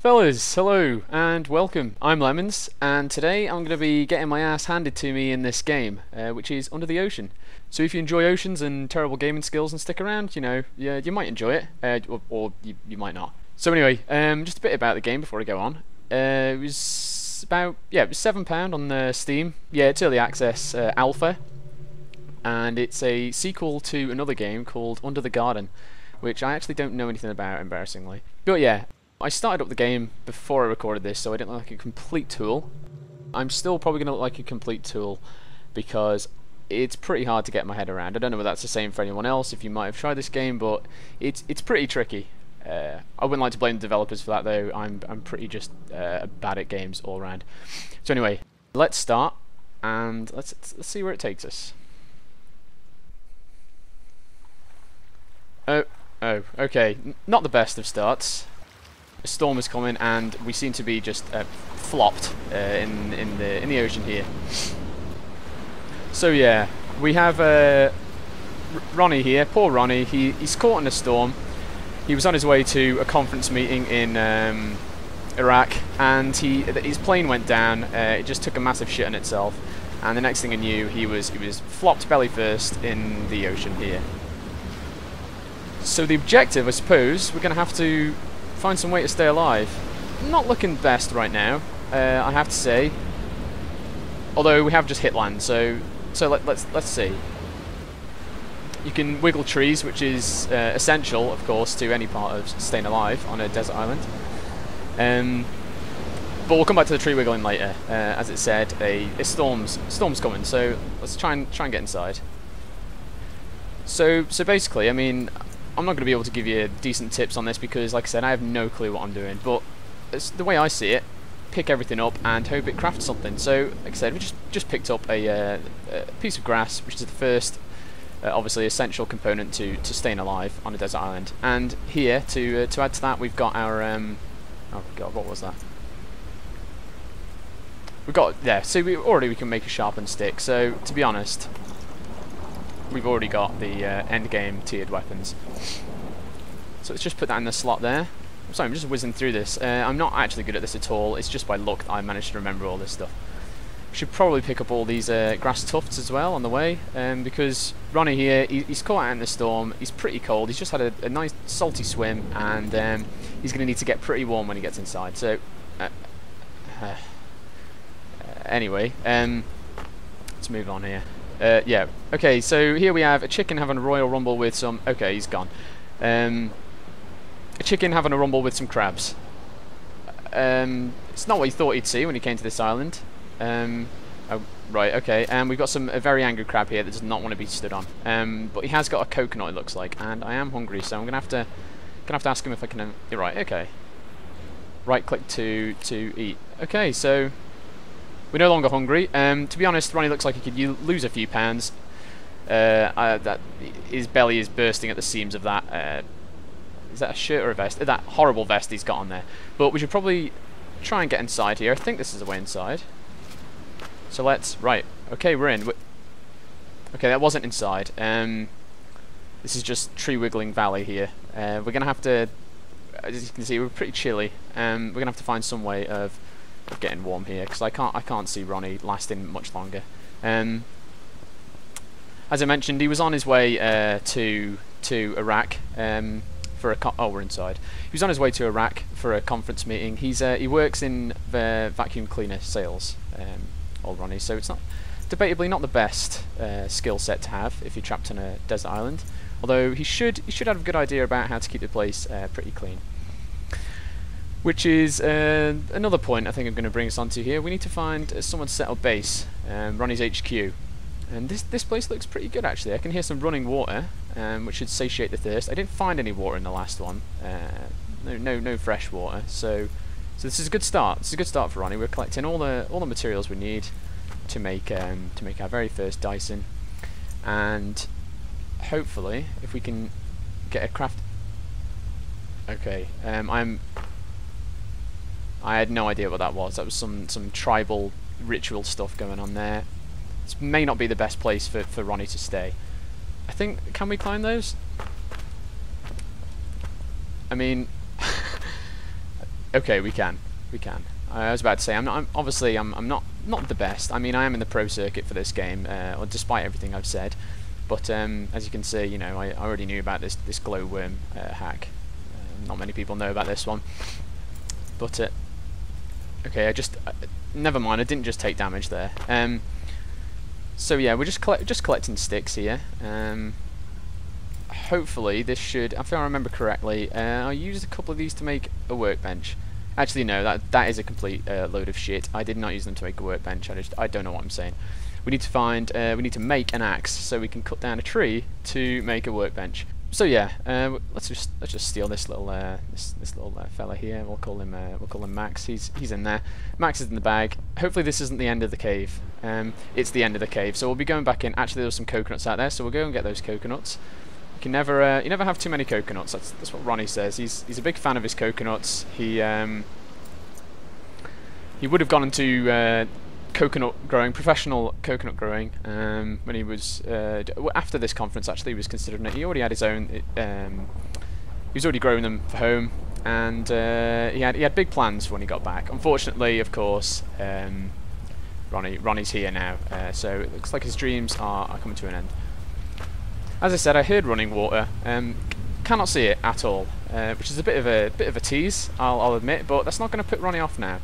Fellas, hello and welcome. I'm Lemons, and today I'm going to be getting my ass handed to me in this game, which is Under the Ocean. So if you enjoy oceans and terrible gaming skills and stick around, yeah, you might enjoy it, or you might not. So anyway, just a bit about the game before I go on. It was it was £7 on Steam. Yeah, it's early access alpha, and it's a sequel to another game called Under the Garden, which I actually don't know anything about, embarrassingly. But yeah. I started up the game before I recorded this, so I didn't look like a complete tool. I'm still probably going to look like a complete tool because it's pretty hard to get my head around. I don't know whether that's the same for anyone else, if you might have tried this game, but it's pretty tricky. I wouldn't like to blame the developers for that, though. I'm pretty just bad at games all around. So anyway, let's start and let's see where it takes us. Oh, okay. Not the best of starts. A storm is coming, and we seem to be just flopped in the ocean here. So yeah, we have Ronnie here. Poor Ronnie. He's caught in a storm. He was on his way to a conference meeting in Iraq, and his plane went down. It just took a massive shit on itself, and the next thing he knew, he was flopped belly first in the ocean here. So the objective, I suppose, we're going to have to find some way to stay alive. Not looking best right now, I have to say. Although we have just hit land, so let's see. You can wiggle trees, which is essential, of course, to any part of staying alive on a desert island. But we'll come back to the tree wiggling later. As it said, a storm's coming, so let's try and get inside. So basically, I mean, I'm not going to be able to give you decent tips on this because, like I said, I have no clue what I'm doing. But it's the way I see it, pick everything up and hope it crafts something. So, like I said, we just picked up a piece of grass, which is the first, obviously, essential component to staying alive on a desert island. And here, to add to that, we've got our oh god, what was that? We've got so we can make a sharpened stick. So, to be honest, we've already got the end game tiered weapons. So let's just put that in the slot there. I'm sorry, I'm just whizzing through this. I'm not actually good at this at all. It's just by luck that I managed to remember all this stuff. We should probably pick up all these grass tufts as well on the way, because Ronnie here, he's caught out in the storm. He's pretty cold. He's just had a nice salty swim, and he's going to need to get pretty warm when he gets inside. So anyway, let's move on here. Yeah, okay, so here we have a chicken having a royal rumble with some... Okay, he's gone. A chicken having a rumble with some crabs. It's not what he thought he'd see when he came to this island. Oh, right, okay, and we've got a very angry crab here that does not want to be stood on. But he has got a coconut, it looks like, and I am hungry, so I'm gonna have to ask him if I can... You're right, okay. Right-click to eat. Okay, so... We're no longer hungry. To be honest, Ronnie looks like he could lose a few pounds. That his belly is bursting at the seams of that. Is that a shirt or a vest? That horrible vest he's got on there. But we should probably try and get inside here. I think this is the way inside. So let's... Right. Okay, we're in. Okay, that wasn't inside. This is just tree wiggling valley here. We're going to have to... As you can see, we're pretty chilly. We're going to have to find some way of getting warm here, because I can't see Ronnie lasting much longer. As I mentioned, he was on his way to Iraq for a we're inside. He was on his way to Iraq for a conference meeting. He works in the vacuum cleaner sales, old Ronnie. So it's debatably not the best skill set to have if you're trapped on a desert island. Although he should have a good idea about how to keep the place pretty clean. Which is another point I think I'm going to bring us onto here. We need to find someone to set up base, Ronnie's HQ. And this place looks pretty good, actually. I can hear some running water, which should satiate the thirst. I didn't find any water in the last one. No fresh water. So this is a good start. This is a good start for Ronnie. We're collecting all the materials we need to make our very first Dyson. And hopefully, if we can get a craft... Okay, I had no idea what that was. That was some tribal ritual stuff going on there. This may not be the best place for Ronnie to stay. I think... Can we climb those? I mean... Okay, we can. We can. I was about to say, obviously I'm not the best. I mean, I am in the pro circuit for this game, or despite everything I've said. But as you can see, you know, I already knew about this glowworm hack. Not many people know about this one. But okay, never mind. I didn't just take damage there. So yeah, we're just collecting sticks here. Hopefully this should, if I remember correctly, I used a couple of these to make a workbench. Actually, no, that is a complete load of shit. I did not use them to make a workbench. I don't know what I'm saying. We need to make an axe so we can cut down a tree to make a workbench. So yeah, let's just steal this little fella here. We'll call him Max. He's in there. Max is in the bag. Hopefully this isn't the end of the cave. It's the end of the cave. So we'll be going back in. Actually, there's some coconuts out there, so we'll go and get those coconuts. You never have too many coconuts. That's what Ronnie says. He's a big fan of his coconuts. He would have gone into coconut growing, professional coconut growing, when he was after this conference. Actually, he was considering it. He already had his own. He was already growing them for home, and he had big plans for when he got back. Unfortunately, of course, Ronnie's here now, so it looks like his dreams are coming to an end. As I said, I heard running water. Cannot see it at all, which is a bit of a tease, I'll admit, but that's not going to put Ronnie off now.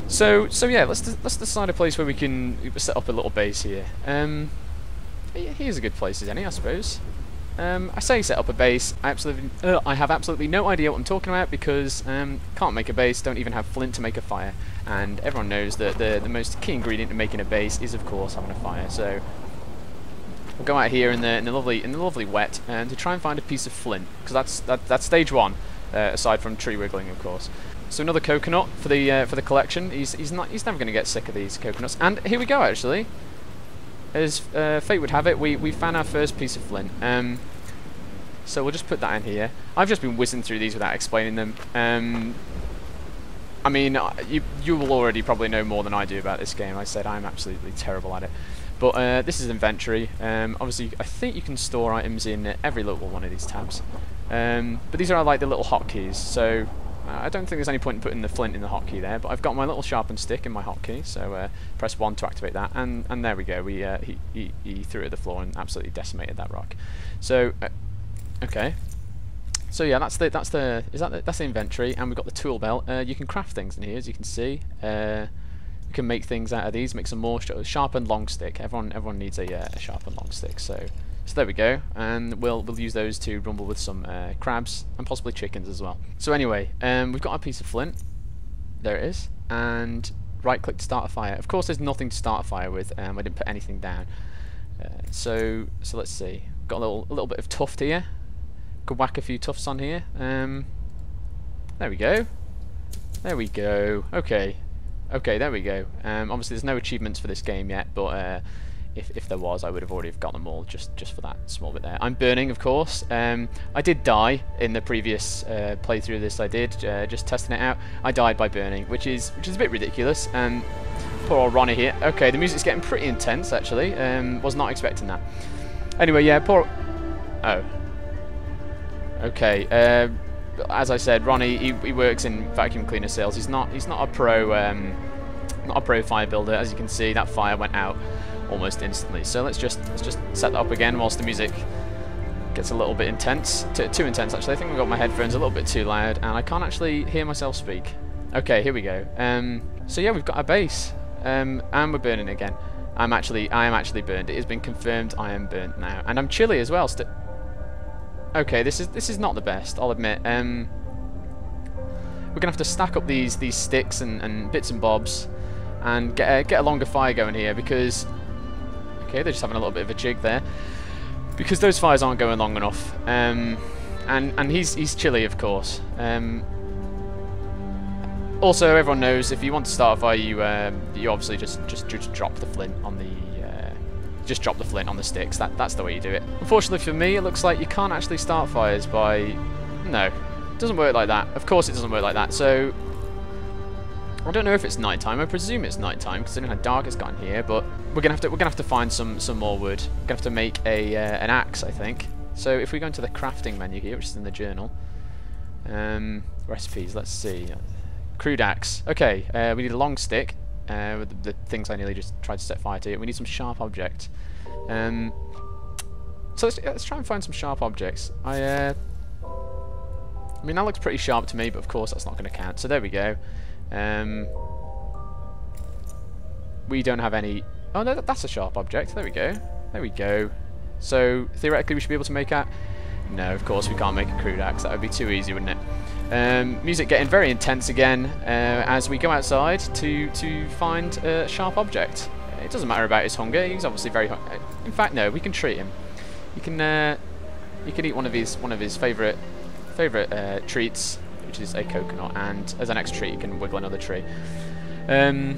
So yeah, let's decide a place where we can set up a little base here. Here's a good place, isn't he? I suppose. I say set up a base. I have absolutely no idea what I'm talking about because can't make a base. Don't even have flint to make a fire. And everyone knows that the most key ingredient in making a base is, of course, having a fire. So we'll go out here in the lovely wet to try and find a piece of flint, because that's stage one, aside from tree wiggling, of course. So another coconut for the collection. He's never going to get sick of these coconuts. And here we go. Actually, as fate would have it, we found our first piece of flint. So we'll just put that in here. I've just been whizzing through these without explaining them. I mean, you will already probably know more than I do about this game. I said I'm absolutely terrible at it. But this is inventory. Obviously, I think you can store items in every little one of these tabs. But these are like the little hotkeys. So I don't think there's any point in putting the flint in the hotkey there. But I've got my little sharpened stick in my hotkey. So press 1 to activate that, and there we go. He threw it at the floor and absolutely decimated that rock. So okay. So yeah, that's the inventory, and we've got the tool belt. You can craft things in here, as you can see. You can make things out of these, make some more sharpened long stick. Everyone needs a sharpened long stick. So there we go, and we'll use those to rumble with some crabs and possibly chickens as well. So anyway, we've got a piece of flint. There it is, and right click to start a fire. Of course, there's nothing to start a fire with. I didn't put anything down. So let's see. Got a little bit of tuft here. Could whack a few tufts on here. There we go. There we go. Okay. Okay, there we go. Obviously, there's no achievements for this game yet, but if there was, I would have already got them all just for that small bit there. I'm burning, of course. I did die in the previous playthrough of this. I did just testing it out. I died by burning, which is a bit ridiculous. Poor old Ronnie here. Okay, the music's getting pretty intense actually. Was not expecting that. Anyway, yeah, poor. Oh. Okay. As I said, Ronnie he works in vacuum cleaner sales. He's not a pro fire builder. As you can see, that fire went out almost instantly. So let's just set that up again whilst the music gets a little bit intense. Too intense actually. I think I've got my headphones a little bit too loud and I can't actually hear myself speak. Okay, here we go. So yeah, we've got our base, and we're burning again. I am actually burned. It has been confirmed I am burnt now, and I'm chilly as well. Okay, this is not the best, I'll admit. We're gonna have to stack up these sticks and bits and bobs, and get a longer fire going here because. Okay, they're just having a little bit of a jig there because those fires aren't going long enough. And he's chilly, of course. Also, everyone knows if you want to start a fire, you obviously just drop the flint on the. Just drop the flint on the sticks. That's the way you do it. Unfortunately for me, it looks like you can't actually start fires by. No, it doesn't work like that. Of course, it doesn't work like that. So I don't know if it's nighttime. I presume it's nighttime because I don't know how dark it's gotten here. But we're gonna have to find some more wood. We're gonna have to make an axe, I think. So if we go into the crafting menu here, which is in the journal, Recipes, let's see. Crude axe. Okay, we need a long stick. With the things I nearly just tried to set fire to. We need some sharp object. So let's try and find some sharp objects. I mean, that looks pretty sharp to me, but of course that's not going to count. So there we go. We don't have any... Oh no, that's a sharp object. There we go. There we go. So theoretically we should be able to make that. No, of course we can't make a crude axe. That would be too easy, wouldn't it? Music getting very intense again as we go outside to find a sharp object. It doesn't matter about his hunger. He's obviously very hungry. In fact, no, we can treat him. You can eat one of his favourite treats, which is a coconut, and as an extra treat you can wiggle another tree. This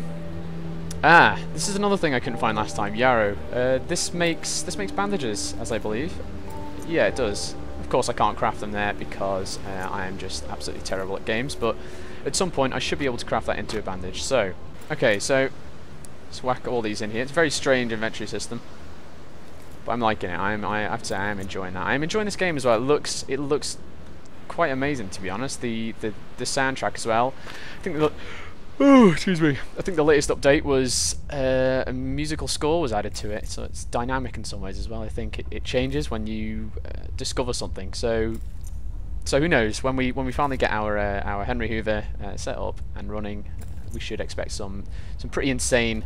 is another thing I couldn't find last time. Yarrow. This makes bandages, as I believe. Yeah, it does. Of course, I can't craft them there because I am just absolutely terrible at games. But at some point, I should be able to craft that into a bandage. So, okay, so let's whack all these in here. It's a very strange inventory system, but I'm liking it. I have to say, I am enjoying that. I am enjoying this game as well. It looks quite amazing, to be honest. The soundtrack as well. I think excuse me. I think the latest update was a musical score was added to it, so it's dynamic in some ways as well. I think it changes when you discover something. So who knows? When we finally get our Henry Hoover set up and running, we should expect some pretty insane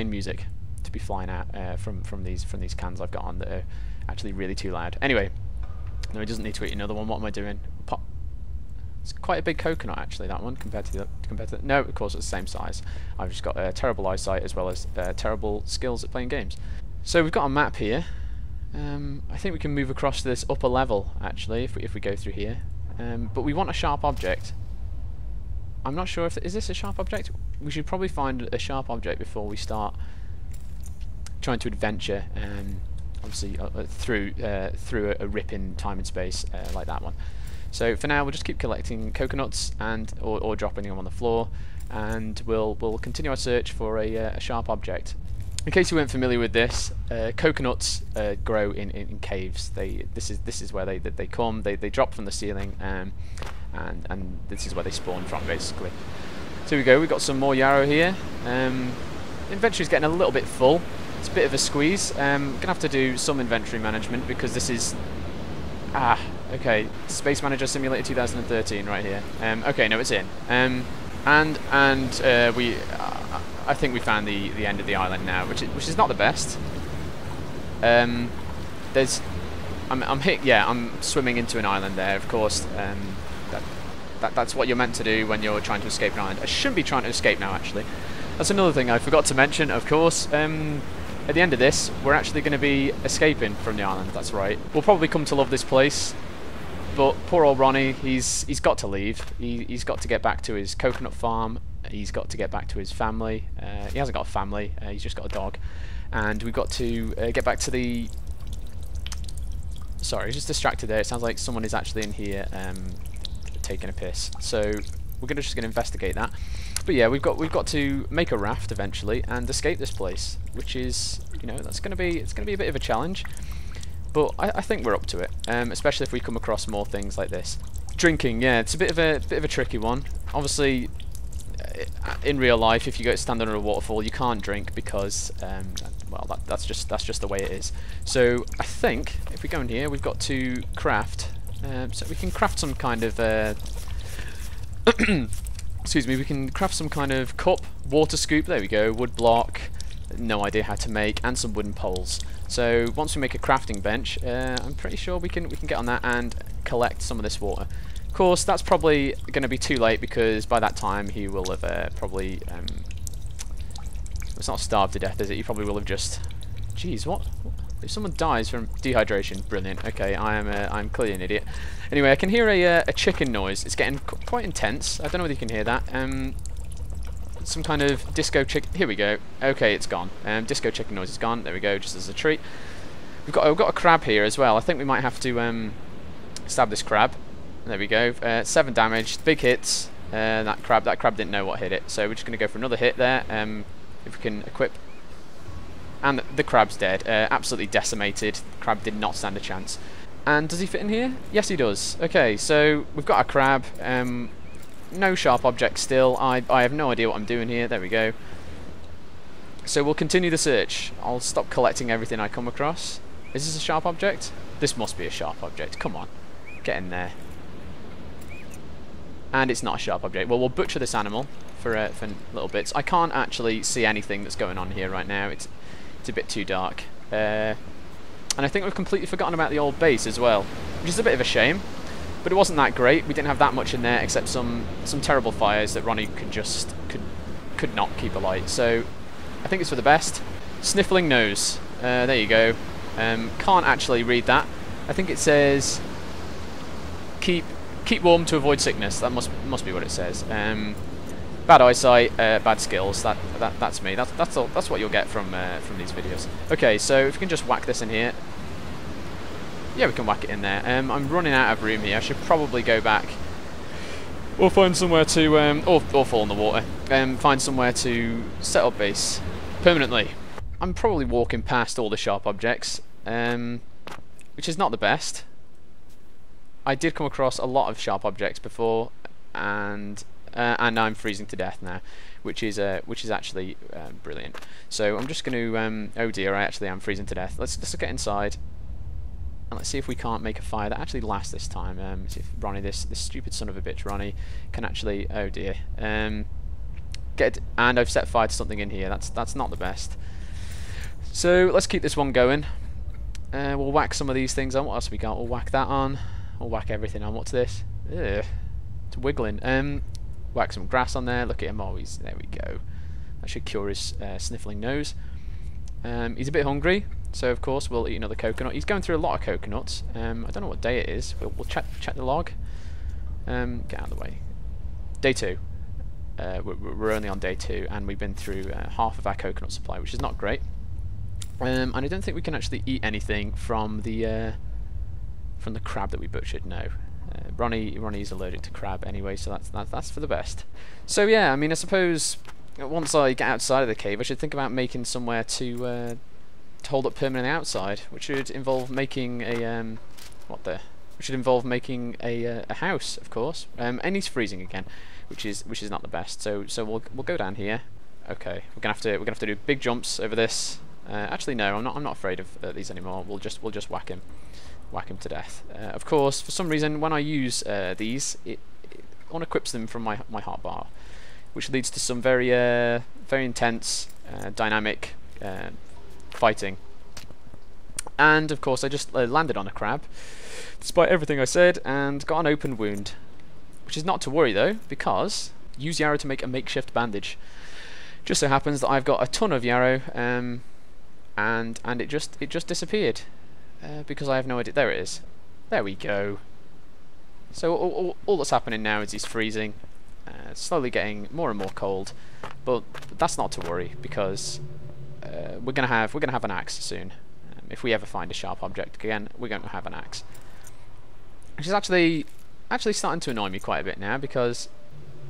music to be flying out from these cans I've got on that are actually really too loud. Anyway, no, it doesn't need to eat another one. What am I doing? Pop. It's quite a big coconut actually, that one, compared to the no, of course it's the same size. I've just got terrible eyesight as well as terrible skills at playing games. So we've got a map here. I think we can move across to this upper level actually if we go through here. But we want a sharp object. I'm not sure if is this a sharp object. We should probably find a sharp object before we start trying to adventure. Obviously through a rip in time and space like that one. So for now, we'll just keep collecting coconuts or dropping them on the floor, and we'll continue our search for a sharp object. In case you weren't familiar with this, coconuts grow in caves. This is where they come. They drop from the ceiling, and this is where they spawn from, basically. So here we go. We've got some more yarrow here. Inventory's getting a little bit full. It's a bit of a squeeze. Gonna have to do some inventory management because this is okay, Space Manager Simulator 2013 right here. Okay, no, it's in. I think we found the end of the island now, which is not the best. I'm swimming into an island there, of course. That's what you're meant to do when you're trying to escape an island. I shouldn't be trying to escape now, actually. That's another thing I forgot to mention, of course. At the end of this, we're actually going to be escaping from the island. That's right. We'll probably come to love this place, but poor old Ronnie, he's got to leave. He's got to get back to his coconut farm. He's got to get back to his family. He hasn't got a family. He's just got a dog, and we've got to get back to the. Sorry, just distracted there. It sounds like someone is actually in here taking a piss. So we're just gonna investigate that. But yeah, we've got to make a raft eventually and escape this place, which is, you know, it's gonna be a bit of a challenge. But I think we're up to it, especially if we come across more things like this. Drinking, yeah, it's a bit of a tricky one. Obviously, in real life, if you go to stand under a waterfall, you can't drink because, well, that's just the way it is. So I think if we go in here, we've got to craft. So we can craft some kind of. Excuse me, we can craft some kind of cup, water scoop, there we go, wood block, no idea how to make, and some wooden poles. So once we make a crafting bench, I'm pretty sure we can get on that and collect some of this water. Of course, that's probably going to be too late because by that time he will have probably, it's not starved to death, is it? He probably will have just, geez, what? If someone dies from dehydration, brilliant. Okay, I'm clearly an idiot. Anyway, I can hear a chicken noise. It's getting quite intense. I don't know whether you can hear that. Some kind of disco chicken. Here we go. Okay, it's gone. Disco chicken noise is gone. There we go. Just as a treat. We've got a crab here as well. I think we might have to stab this crab. There we go. 7 damage. Big hits. That crab didn't know what hit it. So we're just going to go for another hit there. If we can equip. And the crab's dead. Absolutely decimated. The crab did not stand a chance. And does he fit in here? Yes, he does. Okay, so we've got our crab. No sharp object still. I have no idea what I'm doing here. There we go. So we'll continue the search. I'll stop collecting everything I come across. Is this a sharp object? This must be a sharp object. Come on. Get in there. And it's not a sharp object. Well, we'll butcher this animal for little bits. I can't actually see anything that's going on here right now. It's a bit too dark. And I think we've completely forgotten about the old base as well, which is a bit of a shame. But it wasn't that great. We didn't have that much in there except some terrible fires that Ronnie could not keep alight. So I think it's for the best. Sniffling nose. There you go. Can't actually read that. I think it says keep warm to avoid sickness. That must be what it says. Bad eyesight, bad skills. That's me. That's all. That's what you'll get from these videos. Okay, so if we can just whack this in here. Yeah, we can whack it in there. I'm running out of room here. I should probably go back or find somewhere to or fall in the water. Find somewhere to set up base permanently. I'm probably walking past all the sharp objects, which is not the best. I did come across a lot of sharp objects before, and I'm freezing to death now, which is actually brilliant. So I'm just going to oh dear, I actually am freezing to death. Let's get inside and let's see if we can't make a fire that actually lasts this time. See if Ronnie, this stupid son of a bitch Ronnie, can actually, oh dear, and I've set fire to something in here. That's not the best. So let's keep this one going. We'll whack some of these things on. What else have we got? We'll whack that on. We'll whack everything on. What's this? Ugh, it's wiggling. Whack some grass on there. Look at him always. There we go. That should cure his sniffling nose. He's a bit hungry, so of course we'll eat another coconut. He's going through a lot of coconuts. I don't know what day it is. We'll check the log. Get out of the way. Day 2. We're only on day 2, and we've been through half of our coconut supply, which is not great. And I don't think we can actually eat anything from the crab that we butchered. No, Ronnie's allergic to crab anyway, so that's for the best. So yeah, I mean, I suppose once I get outside of the cave, I should think about making somewhere to hold up permanently outside, which should involve making a a house, of course. And he's freezing again, which is not the best. So we'll go down here. Okay, we're gonna have to do big jumps over this. Actually, no, I'm not afraid of these anymore. We'll just whack him to death. Of course, for some reason, when I use these, it unequips them from my hotbar, which leads to some very intense, dynamic fighting. And of course, I just landed on a crab, despite everything I said, and got an open wound, which is not to worry though, because use yarrow to make a makeshift bandage. Just so happens that I've got a ton of yarrow, and it just disappeared because I have no idea. There it is. There we go. So all that's happening now is he's freezing, slowly getting more and more cold, but that's not to worry because we're gonna have an axe soon. If we ever find a sharp object again, we're going to have an axe, which is actually starting to annoy me quite a bit now because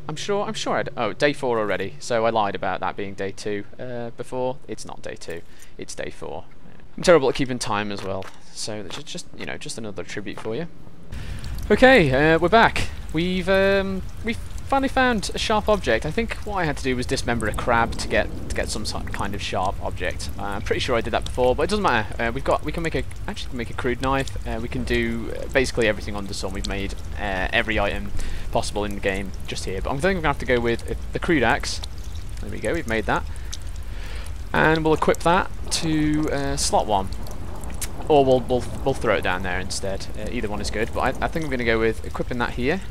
I'm sure oh, day 4 already, so I lied about that being day 2 before. It's not day 2, it's day 4. I'm terrible at keeping time as well, so that's just another tribute for you. Okay, we're back. We've finally found a sharp object. I think what I had to do was dismember a crab to get some kind of sharp object. I'm pretty sure I did that before, but it doesn't matter. We can make a crude knife. We can do basically everything under the sun. We've made every item possible in the game just here. But I'm thinking we're gonna have to go with the crude axe. There we go. We've made that, and we'll equip that to slot 1, or we'll throw it down there instead. Either one is good, but I think I'm gonna go with equipping that here.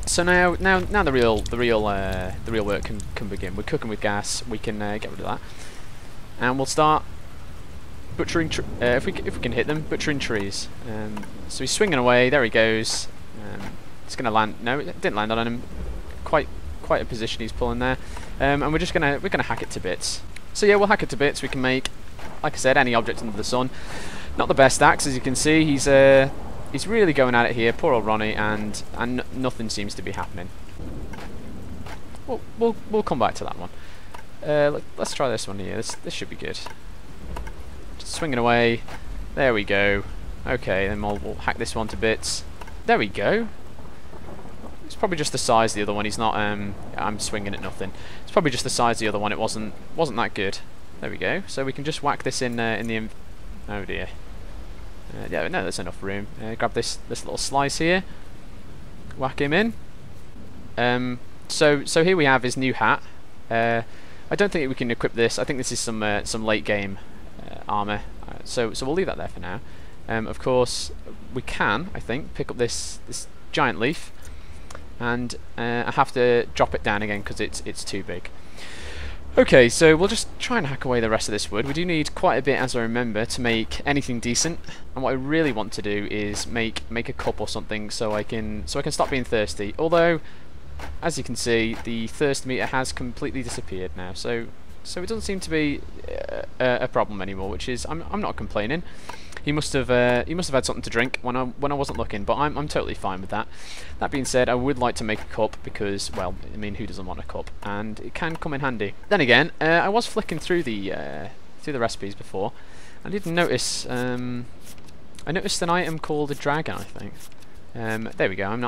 So now the real work can begin. We're cooking with gas. We can get rid of that, and we'll start butchering. If we can hit them, butchering trees. So he's swinging away. There he goes. It's gonna land. No, it didn't land on him. Quite a position he's pulling there. And we're gonna hack it to bits. So yeah, we'll hack it to bits. We can make, like I said, any object under the sun. Not the best axe, as you can see. He's really going at it here, poor old Ronnie, and nothing seems to be happening. We'll come back to that one. Let's try this one here. This should be good. Just swinging away. There we go. Okay, then we'll hack this one to bits. There we go. It's probably just the size of the other one. He's not. I'm swinging at nothing. It's probably just the size of the other one. It wasn't that good. There we go. So we can just whack this in the. Oh dear. Yeah, no, there's enough room. Grab this little slice here. Whack him in. So here we have his new hat. I don't think we can equip this. I think this is some late game armor. So we'll leave that there for now. Of course, we can, I think, pick up this giant leaf, and I have to drop it down again because it's too big. Okay, so we'll just try and hack away the rest of this wood. We do need quite a bit, as I remember, to make anything decent. And what I really want to do is make a cup or something so I can stop being thirsty. Although, as you can see, the thirst meter has completely disappeared now. So it doesn't seem to be a problem anymore, which is I'm not complaining. He must have had something to drink when I wasn't looking, but I'm totally fine with that. That being said, I would like to make a cup because, well, I mean, who doesn't want a cup? And it can come in handy. Then again, I was flicking through the recipes before, and I did notice I noticed an item called a dragon, I think. There we go. I'm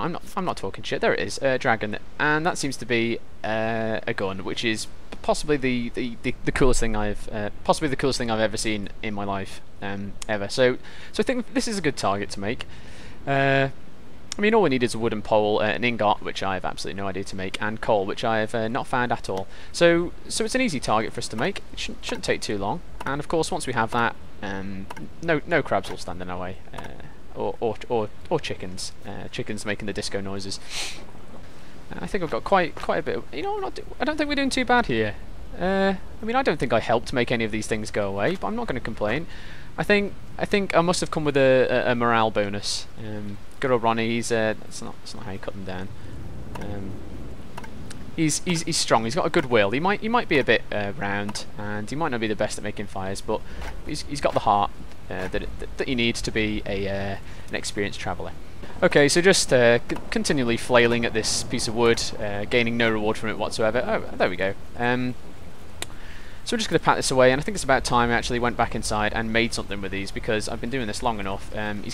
not talking shit. There it is, dragon, and that seems to be a gun, which is possibly the coolest thing I've ever seen in my life, ever. So I think this is a good target to make. I mean, all we need is a wooden pole, an ingot, which I have absolutely no idea to make, and coal, which I have not found at all. So it's an easy target for us to make. It shouldn't take too long. And of course, once we have that, no crabs will stand in our way. Or chickens. Chickens making the disco noises. I think I've got quite a bit of, you know, I don't think we're doing too bad here. I mean, I don't think I helped make any of these things go away, but I'm not going to complain. I think I must have come with a morale bonus. Good old Ronnie, he's that's not how you cut them down. He's strong. He's got a good will. He might be a bit round, and he might not be the best at making fires, but he's got the heart that you need to be an experienced traveller. Okay, so just continually flailing at this piece of wood, gaining no reward from it whatsoever. Oh, there we go. So we're just going to pat this away, and I think it's about time I actually went back inside and made something with these, because I've been doing this long enough. He's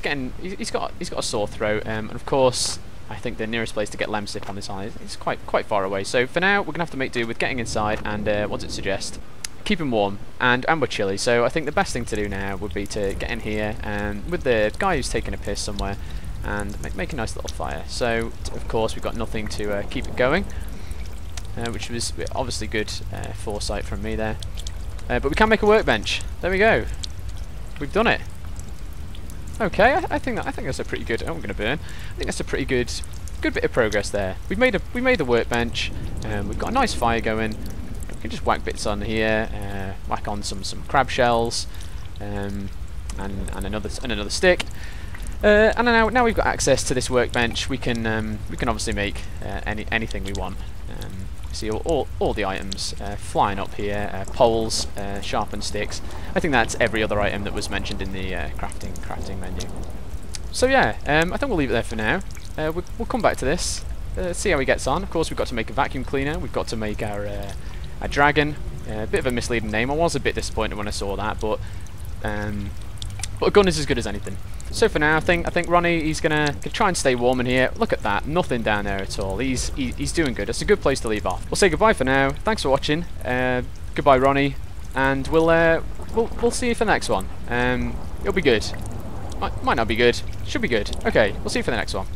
got a sore throat, and of course I think the nearest place to get lemsip on this island is quite far away. So for now we're going to have to make do with getting inside, and what does it suggest? Keep him warm, and we're chilly, so I think the best thing to do now would be to get in here and with the guy who's taking a piss somewhere, and make a nice little fire. So of course we've got nothing to keep it going, which was obviously good foresight from me there. But we can make a workbench. There we go. We've done it. Okay, I think that's a pretty good. Oh, I'm going to burn. I think that's a pretty good bit of progress there. We made the workbench. We've got a nice fire going. We can just whack bits on here. Whack on some crab shells, and another stick. And now we've got access to this workbench. We can obviously make anything we want. See all the items flying up here, poles, sharpened sticks. I think that's every other item that was mentioned in the crafting menu. So yeah, I think we'll leave it there for now. We'll come back to this, see how he gets on. Of course, we've got to make a vacuum cleaner. We've got to make our dragon. A bit of a misleading name. I was a bit disappointed when I saw that, but a gun is as good as anything. So for now, I think Ronnie, he's gonna try and stay warm in here. Look at that, nothing down there at all. He's doing good. It's a good place to leave off. We'll say goodbye for now. Thanks for watching. Goodbye, Ronnie, and we'll see you for the next one. It'll be good. Might not be good. Should be good. Okay, we'll see you for the next one.